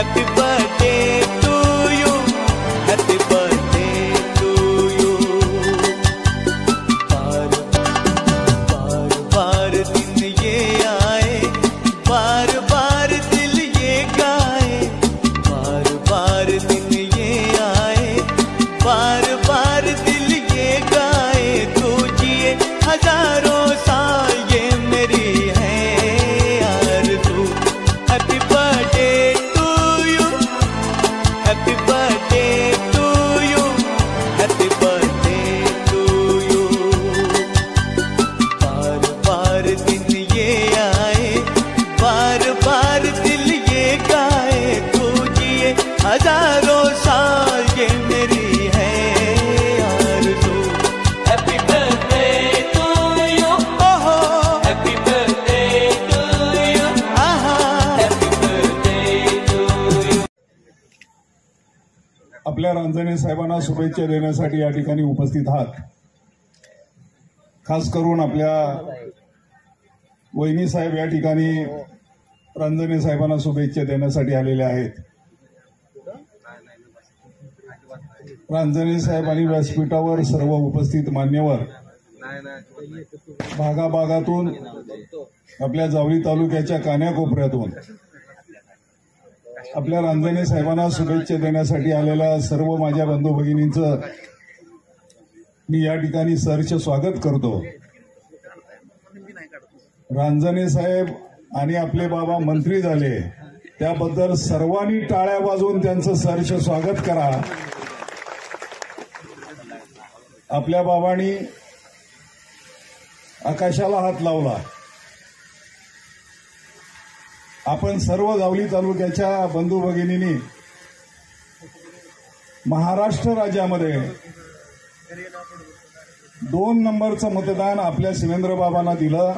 Happy birthday to you. Happy birthday to you. बार बार बार दिन ये आए, बार बार दिल ये गाए, बार बार दिन ये आए, बार बार दिल ये गाए। तू जिए हजारों साल ये मेरी है आरज़ू। Happy birthday to you, happy birthday to you, happy birthday to you. बार बार दिन ये आए, बार बार दिल ये गाए। तू जिए हजारों साल ये मेरी है आरज़ू। हैप्पी बर्थडे टू यू, ओहो हैप्पी बर्थडे टू यू, आहा हैप्पी बर्थडे टू यू। आपल्या रांजणे साहेबांना शुभेच्छा देण्यासाठी या ठिकाणी उपस्थित आहात। खास करून आपल्या वहिनी साहेब या ठिकाणी रांजणे साहेबांना शुभेच्छा देण्यासाठी आलेले आहेत। रांजणे साहेब आणि व्यासपीठावर सर्व उपस्थित मान्यवर भागाभागातून आपल्या जावळी तालुक्याच्या कान्याकोपऱ्यातून आपल्या रांजणे साहेबांना शुभेच्छा देण्यासाठी आलेल्या सर्व माझ्या बंधू भगिनींचं मी या ठिकाणी सहर्ष स्वागत करतो। रांजणे साहेब आणि आपले बाबा मंत्री झाले त्याबद्दल सर्वांनी टाळ्या वाजवून त्यांचं सहर्ष स्वागत करा। आपल्या बाबांनी आकाशाला हात लावला। आपण सर्व जावली तालुक्याच्या बंधू भगिनींनी महाराष्ट्र राज्यामध्ये 2 नंबरचं मतदान आपल्या शिवेंद्र बाबांना दिलं।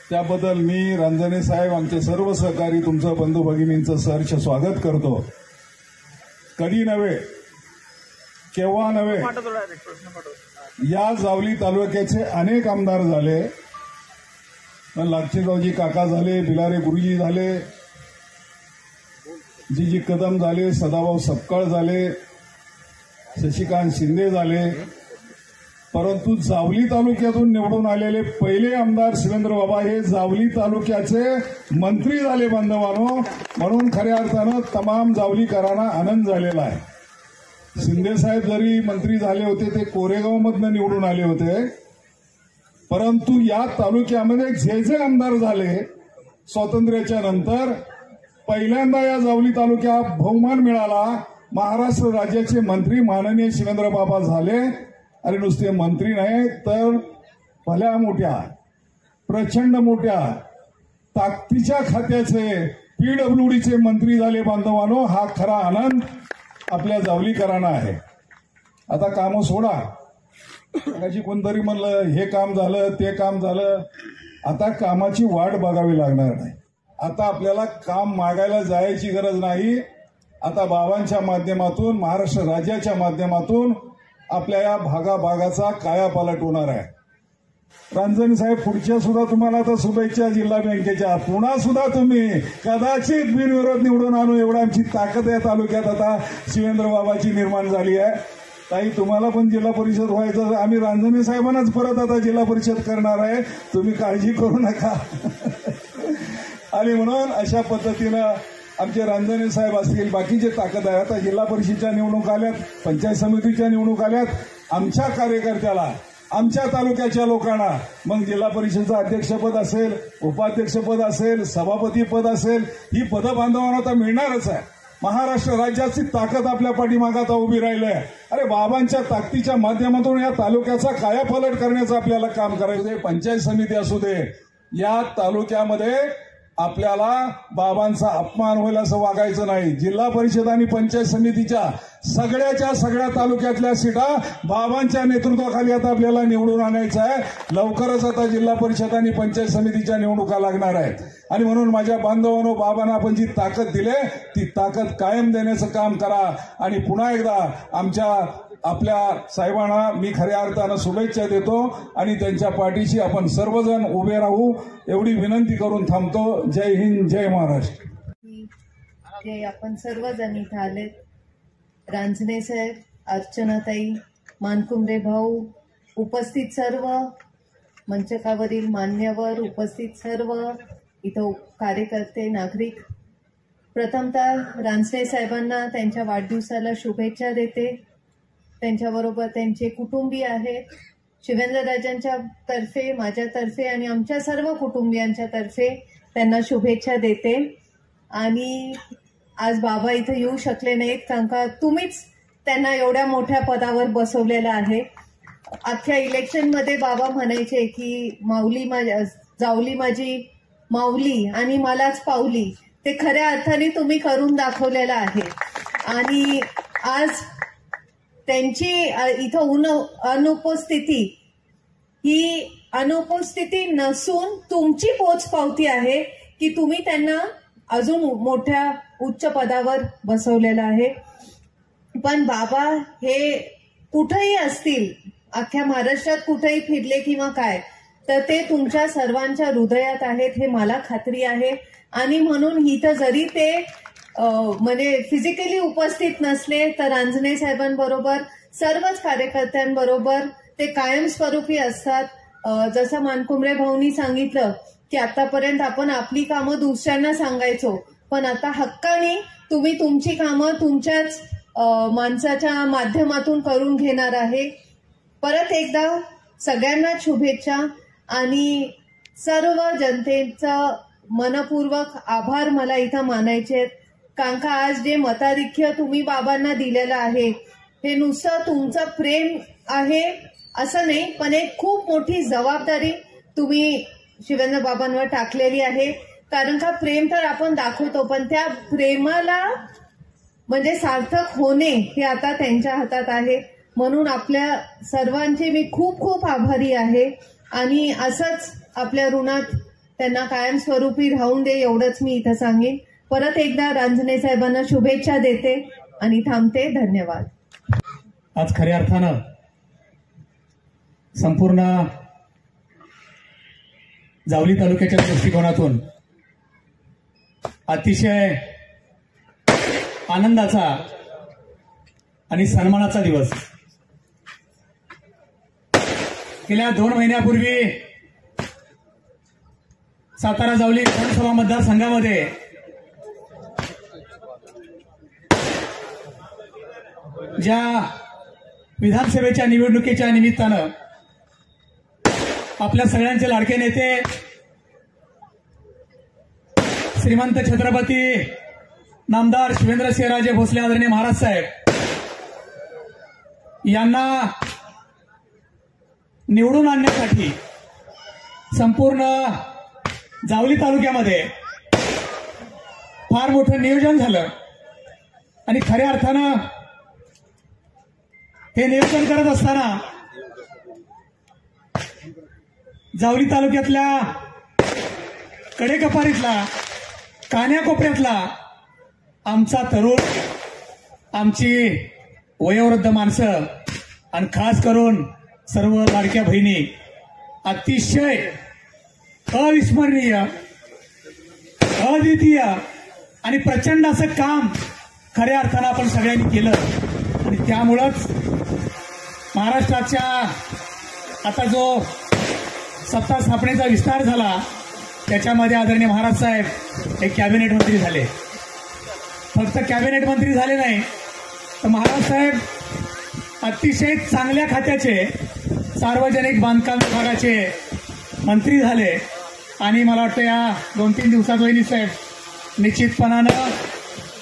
त्याबद्दल मी रांजणे साहेब आमचे सर्व सहकारी तुमचं बंधू भगिनींचं सहर्ष स्वागत करतो। कधी नव्हे केव्हा नव्हे या जावली तालुक्याचे अनेक आमदार झाले। लाक्षीगावजी काका झाले, बिलारे गुरुजी झाले, जी कदम झाले, सदाभाऊ सपकाळ झाले, शशिकांत शिंदे झाले, परंतु जावली तालुक्यातून निवडून आलेले पहिले आमदार शिवेंद्र बाबा हे जावली तालुक्याचे मंत्री झाले बांधवांनो। म्हणून खऱ्या अर्थानं तमाम जावलीकरांना आनंद झालेला आहे। शिंदे साहेब जरी मंत्री झाले होते ते कोरेगावमधनं निवडून आले होते, परंतु या तालुक्यामध्ये जे जे आमदार झाले स्वातंत्र्याच्या नंतर पहिल्यांदा या जावली तालुक्यात बहुमान मिळाला। महाराष्ट्र राज्याचे मंत्री माननीय शिवेंद्र बाबा झाले आणि नुसते मंत्री नाही तर भल्या मोठ्या प्रचंड मोठ्या ताकदीच्या खात्याचे पीडब्ल्यूडीचे मंत्री झाले बांधवांनो। हा खरा आनंद आपल्या जावलीकरांना आहे। आता कामं सोडा, त्याची कोणतरी म्हणलं हे काम झालं ते काम झालं, आता कामाची वाट बघावी लागणार नाही। आता आपल्याला काम मागायला जायची गरज नाही। आता बाबांच्या माध्यमातून महाराष्ट्र राज्याच्या माध्यमातून आपल्या या भागाभागाचा कायापालट होणार आहे। रांजणे साहेब पुढच्या सुद्धा तुम्हाला आता शुभेच्छा जिल्हा बँकेच्या। पुन्हा सुद्धा तुम्ही कदाचित बिनविरोध निवडून आणू एवढी आमची ताकद या तालुक्यात आता शिवेंद्र बाबाची निर्माण झाली आहे। ताई तुम्हाला पण जिल्हा परिषद व्हायचं, आम्ही रांजणे साहेबांनाच परत आता जिल्हा परिषद करणार आहे, तुम्ही काळजी करू नका। आणि म्हणून अशा पद्धतीनं आमचे रांजणे साहेब असतील, बाकीचे ताकद आहे। आता जिल्हा परिषदेच्या निवडणूक आल्यात, पंचायत समितीच्या निवडणूक आल्यात, आमच्या कार्यकर्त्याला आमच्या तालुक्याच्या लोकांना मग जिल्हा परिषदेचं अध्यक्षपद असेल, उपाध्यक्षपद असेल, सभापती पद असेल, ही पदं बांधवांना आता मिळणारच आहे। महाराष्ट्र राज्याची ताकद आपल्या पाठीमागे आता उभी राहिली आहे। अरे बाबांच्या ताकदीच्या माध्यमातून या तालुक्याचा कायापालट करण्याचं आपल्याला काम करायचं। पंचायत समिती असू दे, या तालुक्यामध्ये आपल्याला बाबांचा अपमान होईल असं वागायचं नाही। जिल्हा परिषद आणि पंचायत समितीच्या सगळ्या तालुक्यातल्या सीटा बाबांच्या नेतृत्वाखाली आता आपल्याला निवडून आणायचं आहे। लवकरच आता जिल्हा परिषद आणि पंचायत समितीच्या निवडणुका लागणार आहेत आणि म्हणून माझ्या बांधवांनो, बाबांना आपण जी ताकद दिली ती ताकद कायम देण्याचं काम करा। आणि पुन्हा एकदा आपल्या साहेबांना मी खऱ्या अर्थानं शुभेच्छा देतो आणि त्यांच्या पाठीशी आपण सर्वजण उभे राहू एवढी विनंती करून थांबतो। जय हिंद, जय महाराष्ट्र। जे आपण सर्वजण इथं आलेत, रांजणे साहेब, अर्चनाताई, मानकुमरे भाऊ, उपस्थित सर्व मंचकावरील मान्यवर, उपस्थित सर्व इथं कार्यकर्ते, नागरिक, प्रथमतः रांजणे साहेबांना त्यांच्या वाढदिवसाला शुभेच्छा देते. त्यांच्याबरोबर त्यांचे कुटुंबीय आहेत. शिवेंद्रराजांच्या तर्फे, माझ्यातर्फे आणि आमच्या सर्व कुटुंबियांच्या तर्फे त्यांना शुभेच्छा देते. आणि आज बाबा इथं येऊ शकले नाहीत कारण का तुम्हीच त्यांना एवढ्या मोठ्या पदावर बसवलेलं आहे. अख्ख्या इलेक्शनमध्ये बाबा म्हणायचे की माऊली जावली माझी माऊली आणि मलाच पावली. ते खऱ्या अर्थाने तुम्ही करून दाखवलेलं आहे. आणि आज त्यांची इथं अनुपस्थिती ही अनुपस्थिती नसून तुमची पोचपावती आहे की तुम्ही त्यांना अजून मोठ्या उच्च पदावर बसवलेलं आहे. पण बाबा हे कुठेही असतील, अख्ख्या महाराष्ट्रात कुठेही फिरले किंवा काय, तर ते तुमच्या सर्वांच्या हृदयात आहेत हे मला खात्री आहे. आणि म्हणून इथं जरी ते म्हणजे फिजिकली उपस्थित नसले तर रांजणे साहेबांबरोबर सर्वच कार्यकर्त्यांबरोबर ते कायमस्वरूपी असतात. जसं मानकुमरे भाऊंनी सांगितलं की आतापर्यंत आपण आपली कामं दुसऱ्यांना सांगायचो, पण आता हक्काने तुम्ही तुमची कामं तुमच्याच माणसाच्या माध्यमातून करून घेणार आहे. परत एकदा सगळ्यांना शुभेच्छा आणि सर्व जनतेचा मनपूर्वक आभार मला इथं मानायचे आहेत. कारण का आज जे मताधिक्य तुम्ही बाबांना दिलेलं आहे हे नुसतं तुमचं प्रेम आहे असं नाही, पण एक खूप मोठी जबाबदारी तुम्ही शिवेंद्र बाबांवर टाकलेली आहे. कारण का प्रेम तर आपण दाखवतो, पण त्या प्रेमाला म्हणजे सार्थक होणे हे आता त्यांच्या हातात आहे. म्हणून आपल्या सर्वांचे मी खूप खूप आभारी आहे. आणि असंच आपल्या ऋणात त्यांना कायमस्वरूपी राहून दे एवढंच मी इथं सांगेन. परत एकदा रांजणे साहेबांना शुभेच्छा देते आणि थांबते. धन्यवाद. आज खऱ्या अर्थानं संपूर्ण जावली तालुक्याच्या दृष्टिकोनातून अतिशय आनंदाचा आणि सन्मानाचा दिवस. गेल्या 2 महिन्यापूर्वी सातारा जावली विधानसभा मतदारसंघामध्ये ज्या विधानसभेच्या निवडणुकीच्या निमित्तानं आपल्या सगळ्यांचे लाडके नेते श्रीमंत छत्रपती नामदार शिवेंद्रसिंहराजे भोसले आदरणीय महाराज साहेब यांना निवडून आणण्यासाठी संपूर्ण जावली तालुक्यामध्ये फार मोठं नियोजन झालं. आणि खऱ्या अर्थानं हे नियोजन करत असताना जावली तालुक्यातल्या कडेकपारीतला कान्याकोपऱ्यातला आमचा तरुण, आमची वयोवृद्ध माणसं आणि खास करून सर्व लाडक्या बहिणी अतिशय अविस्मरणीय, अद्वितीय आणि प्रचंड असं काम खऱ्या अर्थानं आपण सगळ्यांनी केलं. आणि त्यामुळंच महाराष्ट्राच्या आता जो सत्ता स्थापनेचा विस्तार झाला त्याच्यामध्ये आदरणीय महाराज साहेब हे कॅबिनेट मंत्री झाले. फक्त कॅबिनेट मंत्री झाले नाही तर महाराज साहेब अतिशय चांगल्या खात्याचे सार्वजनिक बांधकाम विभागाचे मंत्री झाले. आणि मला वाटतं या 2-3 दिवसात वहिनी साहेब निश्चितपणानं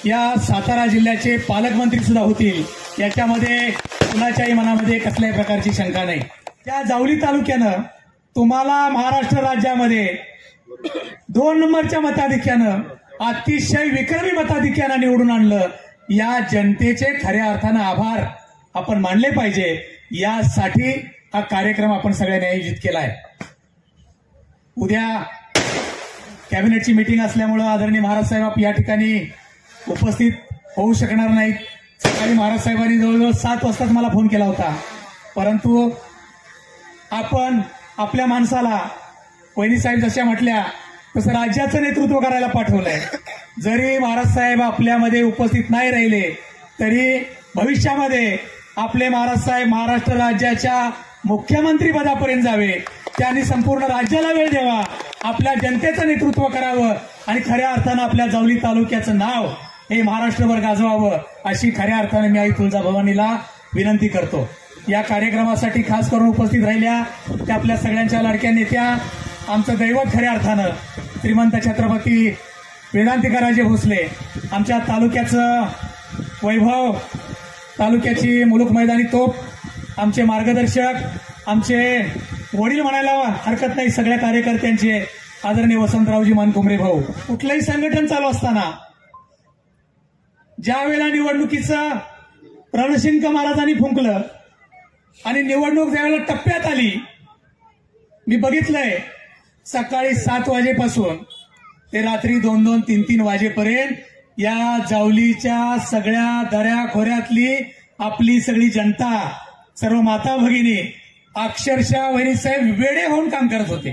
या सातारा जिल्ह्याचे पालकमंत्री सुद्धा होतील, याच्यामध्ये कुणाच्याही मनामध्ये कसल्याही प्रकारची शंका नाही. त्या जावली तालुक्यानं तुम्हाला महाराष्ट्र राज्यामध्ये 2 नंबरच्या मताधिक्यानं अतिशय विक्रमी मताधिक्यानं निवडून आणलं. या जनतेचे खऱ्या अर्थानं आभार आपण मानले पाहिजे. यासाठी हा कार्यक्रम आपण सगळ्यांनी आयोजित केला आहे. उद्या कॅबिनेटची मीटिंग असल्यामुळं आदरणीय महाराज साहेब या ठिकाणी उपस्थित होऊ शकणार नाहीत. सकाळी महाराज साहेबांनी जवळजवळ 7 वाजताच मला फोन केला होता, परंतु आपण आपल्या माणसाला वहिनी साहेब जशा म्हटल्या तसं राज्याचं नेतृत्व करायला पाठवलंय. जरी महाराज साहेब आपल्यामध्ये उपस्थित नाही राहिले तरी भविष्यामध्ये आपले महाराज साहेब महाराष्ट्र राज्याच्या मुख्यमंत्री पदापर्यंत जावे, त्यांनी संपूर्ण राज्याला वेळ द्यावा, आपल्या जनतेचं नेतृत्व करावं आणि खऱ्या अर्थानं आपल्या जावली तालुक्याचं नाव हे महाराष्ट्रभर गाजवावं, अशी खऱ्या अर्थानं मी आई तुळजाभवानीला विनंती करतो. या कार्यक्रमासाठी खास करून उपस्थित राहिल्या त्या आपल्या सगळ्यांच्या लाडक्या नेत्या, आमचं दैवत खऱ्या अर्थानं श्रीमंत छत्रपती वेदांतिकाराजे भोसले, आमच्या तालुक्याचं वैभव, तालुक्याची मुलूक मैदानी तोप, आमचे मार्गदर्शक, आमचे वडील म्हणायला हरकत नाही, सगळ्या कार्यकर्त्यांचे आदरणीय वसंतरावजी मानकुमरे भाऊ. कुठलंही संघटन चालू असताना ज्या वेळेला निवडणुकीचं रणशिंग महाराजांनी फुंकलं आणि निवडणूक ज्यावेळेला टप्प्यात आली, मी बघितलंय सकाळी 7 वाजेपासून ते रात्री 2-2, 3-3 वाजेपर्यंत या जावलीच्या सगळ्या दऱ्या खोऱ्यातली आपली सगळी जनता, सर्व माता भगिनी अक्षरशः वहिनीसाहेब वेडे होऊन काम करत होते.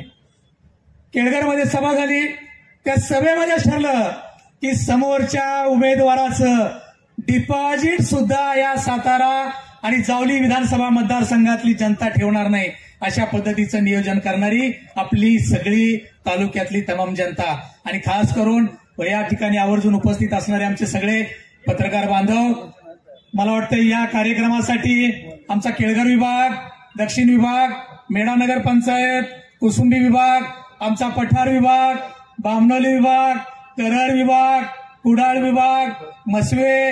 केळगरमध्ये सभा झाली, त्या सभेमध्ये ठरलं की समोरच्या उमेदवाराचं डिपॉझिट सुद्धा या सातारा आणि जावली विधानसभा मतदारसंघातली जनता ठेवणार नाही, अशा पद्धतीचं नियोजन करणारी आपली सगळी तालुक्यातली तमाम जनता आणि खास करून या ठिकाणी आवर्जून उपस्थित असणारे आमचे सगळे पत्रकार बांधव. मला वाटतं या कार्यक्रमासाठी आमचा केळगर विभाग, दक्षिण विभाग, मेढानगर पंचायत, कुसुंबी विभाग, आमचा पठार विभाग, बामणोली विभाग, कराड विभाग, कुडाळ विभाग, मसवे,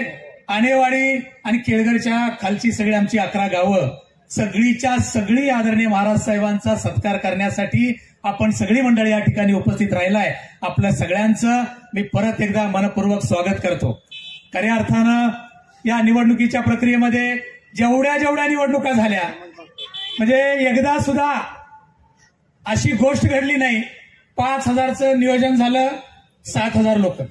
आनेवाडी आणि केळगरच्या खालची सगळी आमची 11 गावं, सगळीच्या सगळी आदरणीय महाराज साहेबांचा सत्कार करण्यासाठी आपण सगळी मंडळी या ठिकाणी उपस्थित राहिलाय. आपल्या सगळ्यांचं मी परत एकदा मनपूर्वक स्वागत करतो. खऱ्या अर्थानं या निवडणुकीच्या प्रक्रियेमध्ये जेवढ्या निवडणुका झाल्या, म्हणजे एकदा सुद्धा अशी गोष्ट घडली नाही 5,000चं नियोजन झालं 7,000 लोक,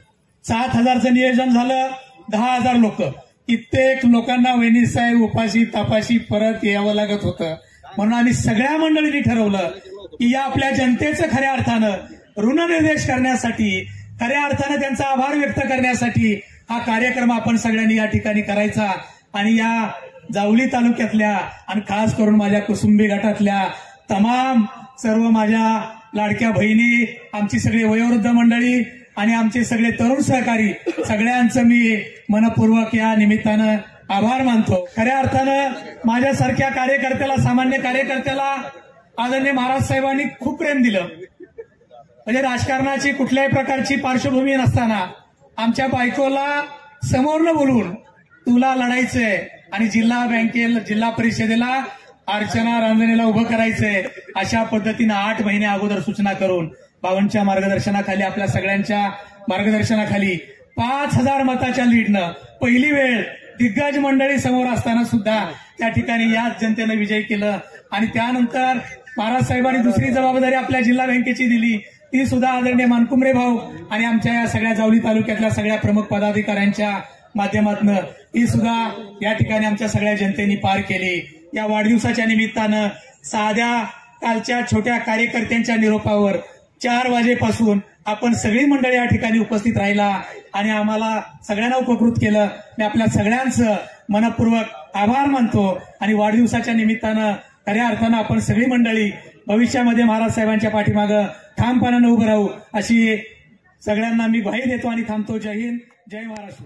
7,000चं नियोजन झालं 10,000 लोक, कित्येक लोकांना वहिनीसाहेब उपाशी तापाशी परत यावं लागत होतं. म्हणून आम्ही सगळ्या मंडळींनी ठरवलं की या आपल्या जनतेचं खऱ्या अर्थानं ऋणनिर्देश करण्यासाठी, खऱ्या अर्थानं त्यांचा आभार व्यक्त करण्यासाठी हा कार्यक्रम आपण सगळ्यांनी या ठिकाणी करायचा. आणि या जावली तालुक्यातल्या आणि खास करून माझ्या कुसुंबी गटातल्या तमाम सर्व माझ्या लाडक्या बहिणी, आमची सगळी वयोवृद्ध मंडळी आणि आमचे सगळे तरुण सहकारी, सगळ्यांचं मी मनपूर्वक या निमित्तानं आभार मानतो. खऱ्या अर्थानं माझ्यासारख्या कार्यकर्त्याला, सामान्य कार्यकर्त्याला आदरणीय महाराज साहेबांनी खूप प्रेम दिलं. म्हणजे राजकारणाची कुठल्याही प्रकारची पार्श्वभूमी नसताना आमच्या बायकोला समोरनं बोलवून तुला लढायचंय आणि जिल्हा परिषदेला अर्चना रांजणेला उभं करायचंय, अशा पद्धतीनं 8 महिने अगोदर सूचना करून बाबांच्या मार्गदर्शनाखाली, आपल्या सगळ्यांच्या मार्गदर्शनाखाली 5,000 मताच्या लीडनं पहिली वेळ दिग्गज मंडळी समोर असताना सुद्धा त्या ठिकाणी याच जनतेनं विजय केलं. आणि त्यानंतर महाराज साहेबांनी दुसरी जबाबदारी आपल्या जिल्हा बँकेची दिली, ती सुद्धा आदरणीय मानकुमरे भाऊ आणि आमच्या या सगळ्या जावली तालुक्यातल्या सगळ्या प्रमुख पदाधिकाऱ्यांच्या माध्यमातून ती सुद्धा या ठिकाणी आमच्या सगळ्या जनतेने पार केली. या वाढदिवसाच्या निमित्तानं साध्या कालच्या छोट्या कार्यकर्त्यांच्या निरोपावर 4 वाजेपासून आपण सगळी मंडळी या ठिकाणी उपस्थित राहिला आणि आम्हाला सगळ्यांना उपकृत केलं. मी आपल्या सगळ्यांचं मनपूर्वक आभार मानतो आणि वाढदिवसाच्या निमित्तानं खऱ्या अर्थानं आपण सगळी मंडळी भविष्यामध्ये महाराज साहेबांच्या पाठीमागं ठामपणानं उभं राहू, अशी सगळ्यांना मी ग्वाही देतो आणि थांबतो. जय हिंद, जय महाराष्ट्र.